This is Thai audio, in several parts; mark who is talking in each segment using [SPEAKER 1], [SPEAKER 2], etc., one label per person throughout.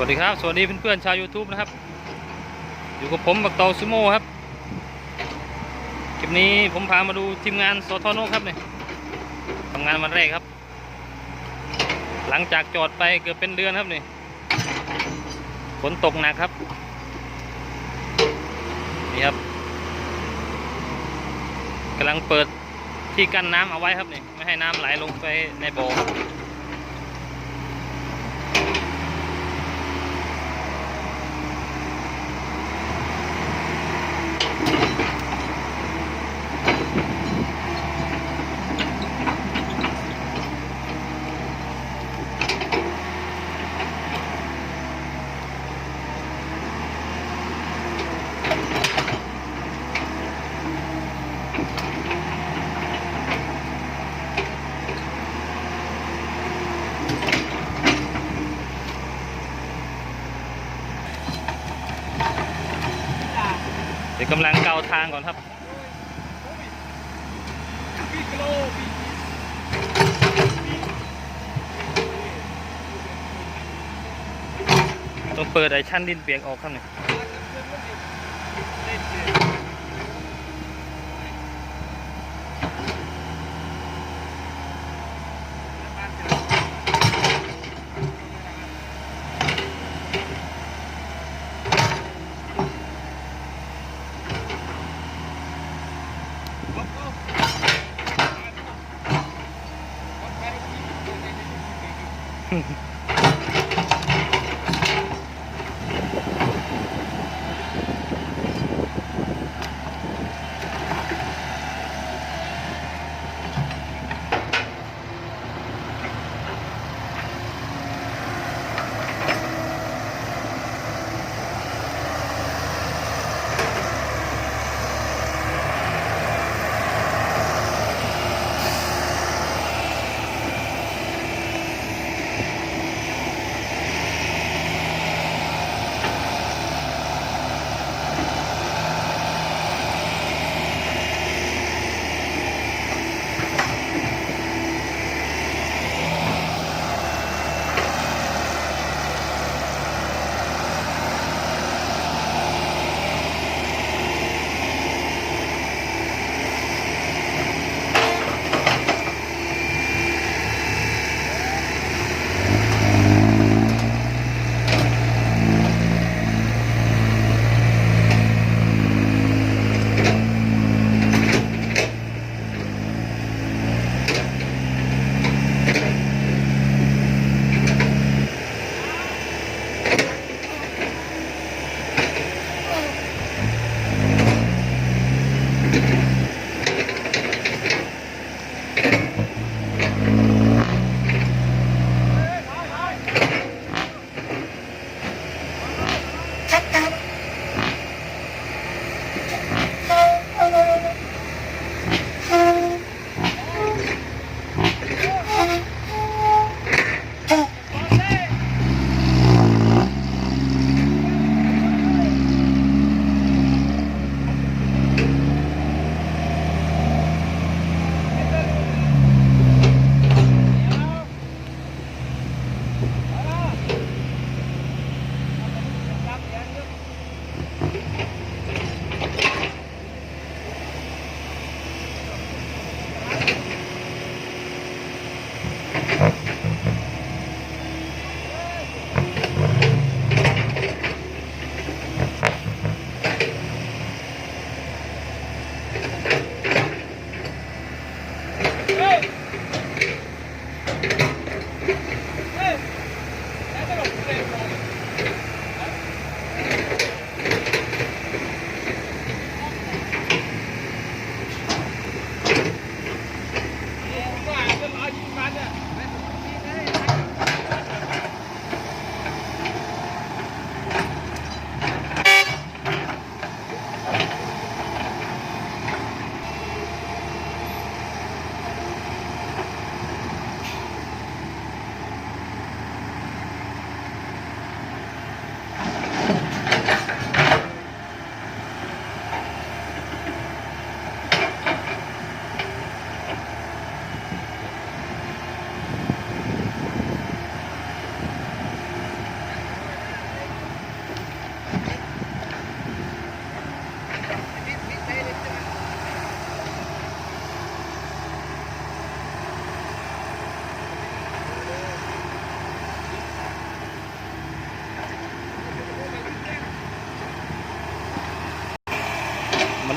[SPEAKER 1] วัสดีครับสวัสดีเพื่อนๆชาว YouTube นะครับอยู่กับผมบักตอซูโม่ครับคลิปนี้ผมพามาดูทีมงานสทนครับเนี่ยทำงานวันแรกครับหลังจากจอดไปเกือบเป็นเดือนครับนี่ฝนตกหนักครับนี่ครับกำลังเปิดที่กั้นน้ำเอาไว้ครับนี่ไม่ให้น้ำไหลลงไปในบ่อเดี๋ยวกำลังเกาทางก่อนครับต้องเปิดไอ้ชั้นดินเปียกออกครับเนี่ย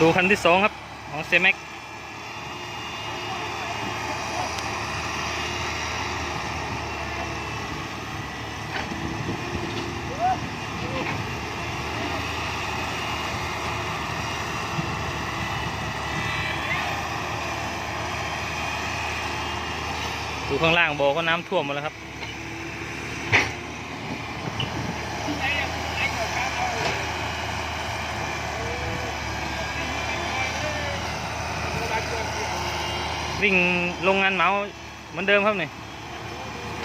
[SPEAKER 1] ดูคันที่2ครับของเซแม็กดูข้างล่างบ่อก็น้ำท่วมหมดแล้วครับวิ่งโรงงานเหมาเหมือนเดิมครับนี่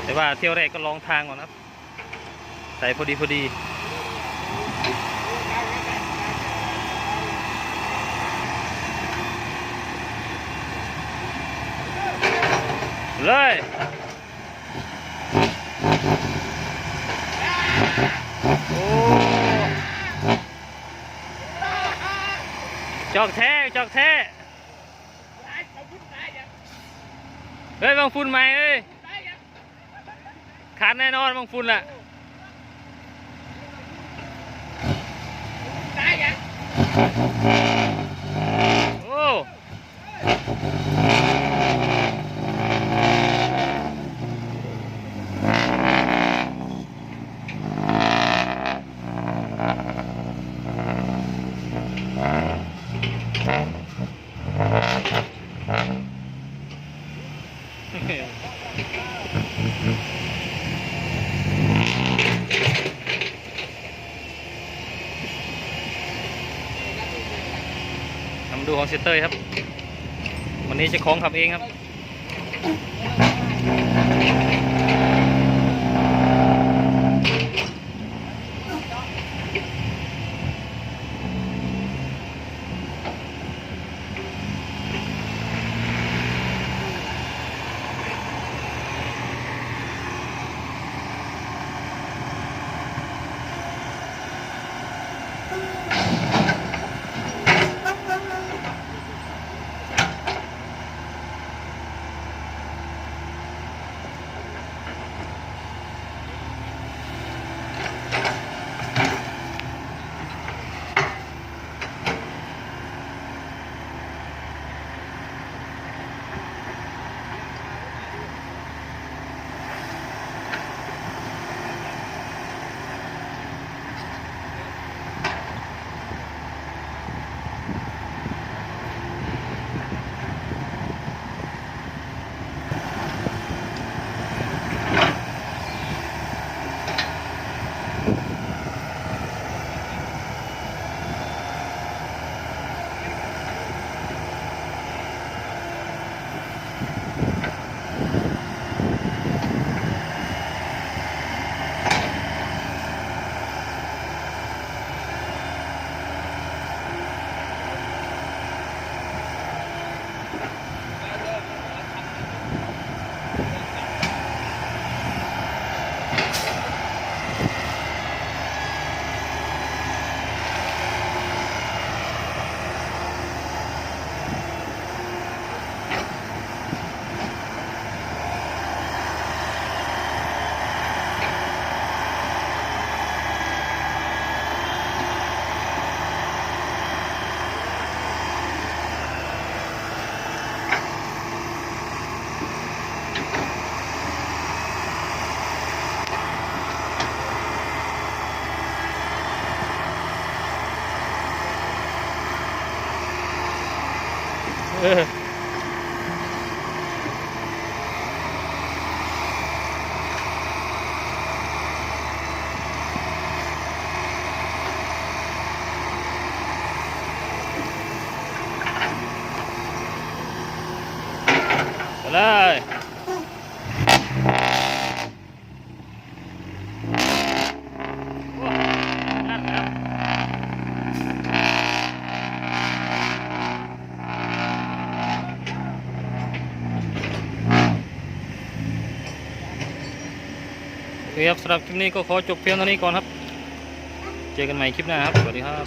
[SPEAKER 1] แต่ว่าเที่ยวแรกก็ลองทางก่อนครับใส่พอดีเลยโอ้จอกแท้เฮ้ยบางฝุ่นใหม่เอ้ยขาดแน่นอนบางฝุ่นแหละโอ้มาดูของเซเตอร์ครับวันนี้เจะของขับเองครับไปเลยโอ้นั่นครับโอเคครับสำหรับคลิปนี้ก็ขอจบเพียงเท่านี้ก่อนครับเจอกันใหม่คลิปหน้าครับสวัสดีครับ